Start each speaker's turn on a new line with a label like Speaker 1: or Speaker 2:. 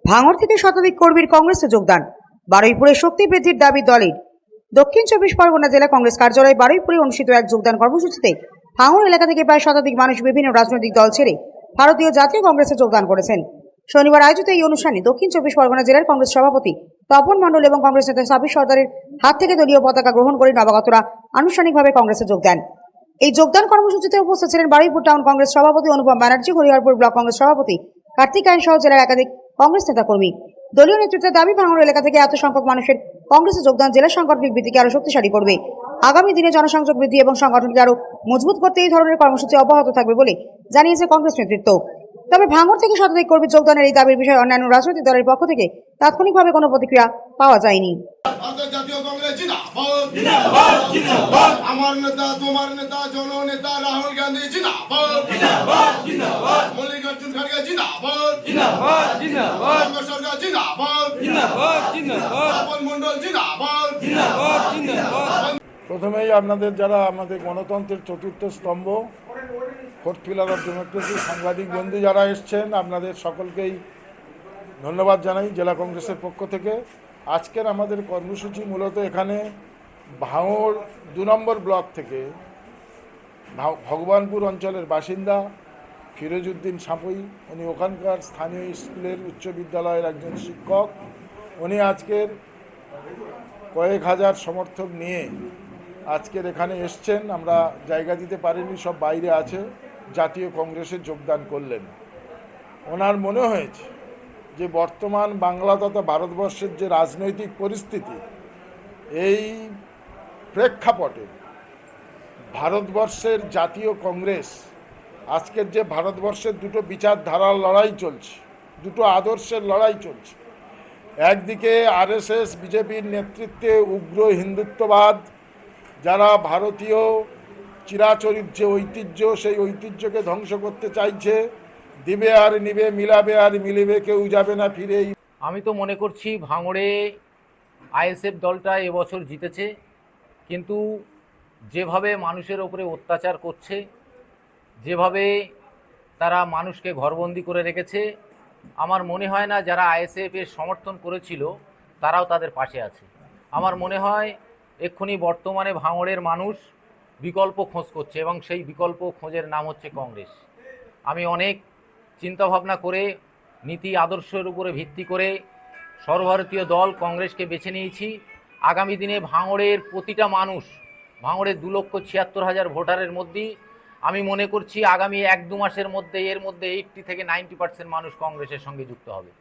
Speaker 1: ভাঙড় থেকে শতাধিক কর্মীর কংগ্রেসে যোগদান। বারুইপুরে শক্তি বৃদ্ধির দাবি দলের। দক্ষিণ চব্বিশ পরগনা জেলা কংগ্রেস কার্যালয় বারুইপুরে অনুষ্ঠিত এক যোগদান কর্মসূচিতে ভাঙড় এলাকা থেকে প্রায় শতাধিক মানুষ বিভিন্ন রাজনৈতিক দল ছেড়ে ভারতীয় জাতীয় কংগ্রেসে যোগদান করেছেন। শনিবার আয়োজিত এই অনুষ্ঠানে দক্ষিণ চব্বিশ পরগনা জেলার কংগ্রেস সভাপতি তপন মণ্ডল এবং কংগ্রেস নেতা সাবির সর্দারের হাত থেকে দলীয় পতাকা গ্রহণ করে নবাগতরা আনুষ্ঠানিকভাবে কংগ্রেসে যোগ দেন। এই যোগদান কর্মসূচিতে উপস্থিত ছিলেন বারুইপুর টাউন কংগ্রেস সভাপতি অনুপম ব্যানার্জি, হরিহরপুর ব্লক কংগ্রেস সভাপতি কার্তিক আইন সহ জেলার একাধিক কংগ্রেস নেতা কর্মী। দলীয় নেতৃত্বের দাবি, ভাঙড় এলাকা থেকে এত সংখ্যক মানুষের কংগ্রেসে যোগদান জেলা সাংগঠনিক ভিত্তিকে আরো শক্তিশালী করবে। আগামী দিনে জনসংযোগ বৃদ্ধি এবং সংগঠনকে আরো মজবুত করতে এই ধরনের কর্মসূচি অব্যাহত থাকবে বলে জানিয়েছে কংগ্রেস নেতৃত্ব। তবে ভাঙড় থেকে শতাধিক কর্মী যোগদানের এই দাবির বিষয়ে অন্যান্য রাজনৈতিক দলের পক্ষ থেকে তাৎক্ষণিকভাবে কোনো প্রতিক্রিয়া পাওয়া যায়নি।
Speaker 2: জাতীয় কংগ্রেস জিন্দাবাদ জিন্দাবাদ জিন্দাবাদ। আমার নেতা তোমার নেতা জননেতা রাহুল গান্ধী জিন্দাবাদ জিন্দাবাদ জিন্দাবাদ। মল্লিকার্জুন খাড়গে জিন্দাবাদ জিন্দাবাদ জিন্দাবাদ। সরকার জিন্দাবাদ জিন্দাবাদ জিন্দাবাদ। তপন মণ্ডল জিন্দাবাদ জিন্দাবাদ জিন্দাবাদ।
Speaker 3: প্রথমেই আপনাদের যারা আমাদের গণতন্ত্রের চতুর্থ স্তম্ভ, ফোর্থ পিলার অফ ডেমোক্রেসি, সাংবাদিক বন্ধু যারা এসছেন, আপনাদের সকলকেই ধন্যবাদ জানাই জেলা কংগ্রেসের পক্ষ থেকে। আজকের আমাদের কর্মসূচি মূলত এখানে ভাঙড় 2 নম্বর ব্লক থেকে ভগবানপুর অঞ্চলের বাসিন্দা ফিরোজউদ্দিন সাঁপুই, উনি ওখানকার স্থানীয় স্কুলের উচ্চ বিদ্যালয়ের একজন শিক্ষক। উনি আজকের কয়েক হাজার সমর্থক নিয়ে আজকের এখানে এসছেন। আমরা জায়গা দিতে পারিনি, সব বাইরে আছে, জাতীয় কংগ্রেসে যোগদান করলেন। ওনার মনে হয়েছে যে বর্তমান বাংলা তথা ভারতবর্ষের যে রাজনৈতিক পরিস্থিতি, এই প্রেক্ষাপটে ভারতবর্ষের জাতীয় কংগ্রেস আজকের যে ভারতবর্ষের দুটো বিচারধারার লড়াই চলছে, দুটো আদর্শের লড়াই চলছে, একদিকে আরএসএস বিজেপির নেতৃত্বে উগ্র হিন্দুত্ববাদ, যারা ভারতীয় চিরাচরিত যে ঐতিহ্য, সেই ঐতিহ্যকে ধ্বংস করতে চাইছে। দিবে আর নিবে, মিলাবে আর মিলিবে, কেউ যাবে না ফিরে।
Speaker 4: আমি তো মনে করছি ভাঙড়ে আইএসএফ দলটা এবছর জিতেছে, কিন্তু যেভাবে মানুষের ওপরে অত্যাচার করছে, যেভাবে তারা মানুষকে ঘরবন্দি করে রেখেছে, আমার মনে হয় না যারা আইএসএফের সমর্থন করেছিল তারাও তাদের পাশে আছে। আমার মনে হয় এক্ষুনি বর্তমানে ভাঙড়ের মানুষ বিকল্প খোঁজ করছে এবং সেই বিকল্প খোঁজের নাম হচ্ছে কংগ্রেস। আমি অনেক চিন্তাভাবনা করে, নীতি আদর্শের উপরে ভিত্তি করে সর্বভারতীয় দল কংগ্রেসকে বেছে নিয়েছি। আগামী দিনে ভাঙড়ের প্রতিটা মানুষ, ভাঙড়ের 2,76,000 ভোটারের মধ্যেই আমি মনে করছি আগামী 1-2 মাসের মধ্যে এর মধ্যে 80 থেকে 90% মানুষ কংগ্রেসের সঙ্গে যুক্ত হবে।